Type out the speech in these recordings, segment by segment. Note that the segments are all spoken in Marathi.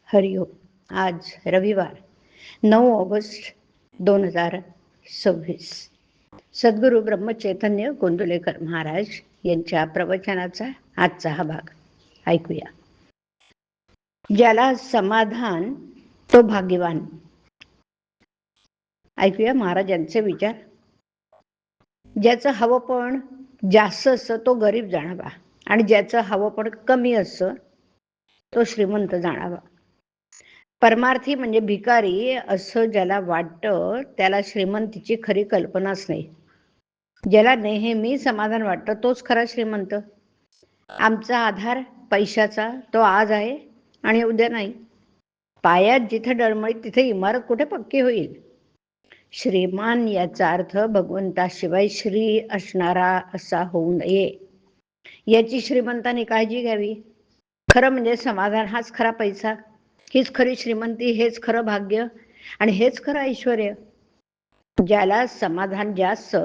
हरिओम. आज रविवार 9 ऑगस्ट 2026. सद्गुरू ब्रह्मचैतन्य गोंदुलेकर महाराज यांच्या प्रवचनाचा आजचा हा भाग ऐकूया. ज्याला समाधान तो भाग्यवान. ऐकूया महाराजांचे विचार. ज्याचं हवं पण जास्त असतं तो गरीब जाणावा, आणि ज्याचं हवं पण कमी असतं तो श्रीमंत जाणावा. परमार्थी म्हणजे भिकारी असं ज्याला वाटतं त्याला श्रीमंतीची खरी कल्पनाच नाही. ज्याला नेहमी समाधान वाटतं तोच खरा श्रीमंत. आमचा आधार पैशाचा तो आज आहे आणि उद्या नाही. पायात जिथे डळमळीत तिथे इमारत कुठे पक्की होईल. श्रीमान याचा अर्थ भगवंताशिवाय श्री असणारा असा होऊ नये, याची श्रीमंतांनी काळजी घ्यावी. खरं म्हणजे समाधान हाच खरा पैसा, हीच खरी श्रीमंती, हेच खरं भाग्य आणि हेच खरं ऐश्वर. ज्याला समाधान जास्त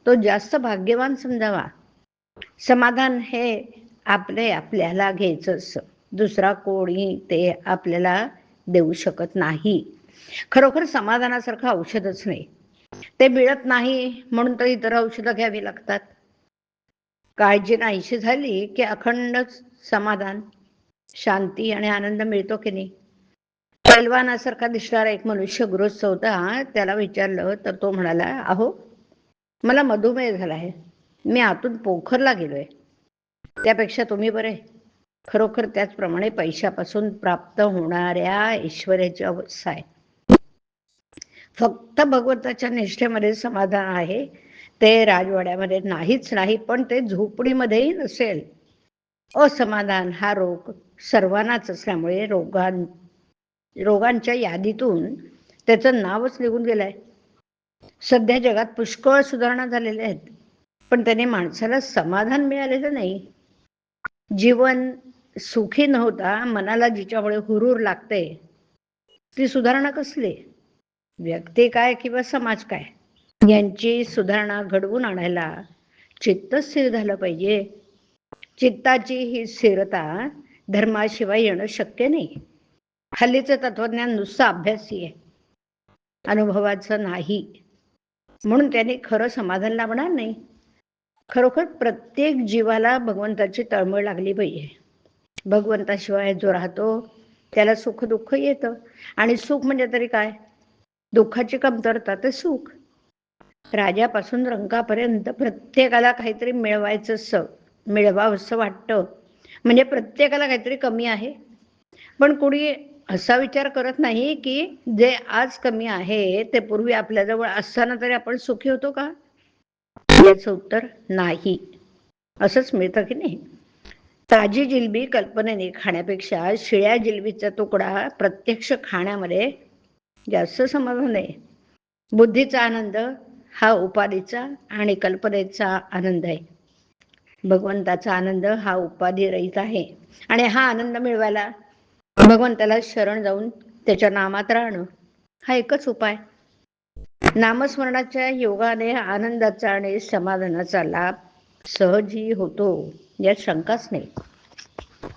तो जास्त भाग्यवान समजावा. समाधान हे आपल्याला घ्यायचं असतं, दुसरा कोणी ते आपल्याला देऊ शकत नाही. खरोखर समाधानासारखं औषधच नाही. ते मिळत नाही म्हणून तर इतर औषधं घ्यावी लागतात. काळजी नाहीशी झाली की अखंड समाधान, शांती आणि आनंद मिळतो की नाही. पैलवानासारखा दिसणारा एक मनुष्य गृहस्थ होता. त्याला विचारलं तर तो म्हणाला, अहो मला मधुमेह झाला आहे, मी आतून पोखरला गेलोय, त्यापेक्षा तुम्ही बरे. खरोखर त्याचप्रमाणे पैशापासून प्राप्त होणाऱ्या ऐश्वर्याची अवस्था आहे. फक्त भगवंताच्या निष्ठेमध्ये समाधान आहे, ते राजवाड्यामध्ये नाहीच नाही, पण ते झोपडीमध्येही नसेल. असमाधान हा रोग सर्वांनाच असल्यामुळे रोगांच्या यादीतून त्याचं नावच निघून गेलंय. सध्या जगात पुष्कळ सुधारणा झालेल्या आहेत, पण त्याने माणसाला समाधान मिळालेलं नाही. जीवन सुखी नव्हता, मनाला जिच्यामुळे हुरूर लागते ती सुधारणा कसली. व्यक्ती काय किंवा समाज काय, यांची सुधारणा घडवून आणायला चित्त स्थिर झालं पाहिजे. चित्ताची ही स्थिरता धर्माशिवाय येणं शक्य नाही. हल्लीचं तत्वज्ञान नुसतं अभ्यासी आहे, अनुभवाचं नाही, म्हणून त्याने खरं समाधान लाभणार नाही. खरोखर प्रत्येक जीवाला भगवंताची तळमळ लागली पाहिजे. भगवंताशिवाय जो राहतो त्याला सुख दुःख येतं, आणि सुख म्हणजे तरी काय, दुःखाची कमतरता ते सुख. राजापासून रंकापर्यंत प्रत्येकाला काहीतरी मिळवावंसं वाटतं, म्हणजे प्रत्येकाला काहीतरी कमी आहे. पण कोणी असा विचार करत नाही की जे आज कमी आहे ते पूर्वी आपल्याजवळ असताना तरी आपण सुखी होतो का. याचं उत्तर नाही. असंच मिळतं की नाही. ताजी जिलबी कल्पनेने खाण्यापेक्षा शिळ्या जिलबीचा तुकडा प्रत्यक्ष खाण्यामध्ये जास्त समाधान आहे. बुद्धीचा आनंद हा उपाधीचा आणि कल्पनेचा आनंद आहे. भगवंताचा आनंद हा उपाधी रहित आहे, आणि हा आनंद मिळवायला भगवंताला शरण जाऊन त्याच्या नामात राहणं हा एकच उपाय. नामस्मरणाच्या योगाने आनंदाचा आणि समाधानाचा लाभ सहजी होतो, यात शंकाच नाही.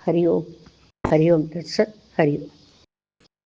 हरिओम. हरिओम तत्सत. हरिओम.